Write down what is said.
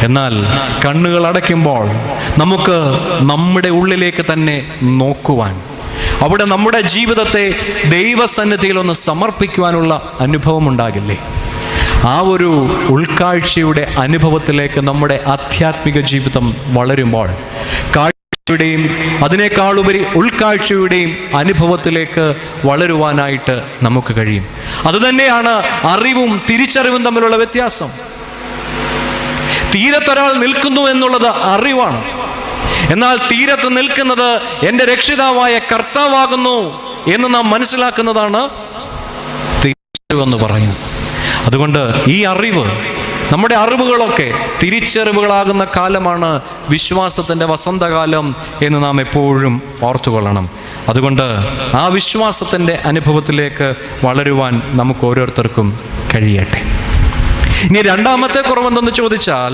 എന്നാൽ കണ്ണുകൾ അടയ്ക്കുമ്പോൾ നമുക്ക് നമ്മുടെ ഉള്ളിലേക്ക് തന്നെ നോക്കുവാൻ, അവിടെ നമ്മുടെ ജീവിതത്തെ ദൈവസന്നിധിയിൽ ഒന്ന് സമർപ്പിക്കുവാനുള്ള അനുഭവം ഉണ്ടാകില്ലേ? ആ ഒരു ഉൾക്കാഴ്ചയുടെ അനുഭവത്തിലേക്ക് നമ്മുടെ ആധ്യാത്മിക ജീവിതം വളരുമ്പോൾ കാഴ്ചയുടെയും അതിനേക്കാളുപരി ഉൾക്കാഴ്ചയുടെയും അനുഭവത്തിലേക്ക് വളരുവാനായിട്ട് നമുക്ക് കഴിയും. അതുതന്നെയാണ് അറിവും തിരിച്ചറിവും തമ്മിലുള്ള വ്യത്യാസം. തീരത്തൊരാൾ നിൽക്കുന്നു എന്നുള്ളത് അറിവാണ്. എന്നാൽ തീരത്ത് നിൽക്കുന്നത് എൻ്റെ രക്ഷിതാവായ കർത്താവാകുന്നു എന്ന് നാം മനസ്സിലാക്കുന്നതാണ് തിരിച്ചറിവെന്ന് പറയുന്നത്. അതുകൊണ്ട് ഈ അറിവ്, നമ്മുടെ അറിവുകളൊക്കെ തിരിച്ചറിവുകളാകുന്ന കാലമാണ് വിശ്വാസത്തിൻ്റെ വസന്തകാലം എന്ന് നാം എപ്പോഴും ഓർത്തുകൊള്ളണം. അതുകൊണ്ട് ആ വിശ്വാസത്തിൻ്റെ അനുഭവത്തിലേക്ക് വളരുവാൻ നമുക്ക് ഓരോരുത്തർക്കും കഴിയട്ടെ. ഇനി രണ്ടാമത്തെ കുറവെന്തെന്ന് ചോദിച്ചാൽ,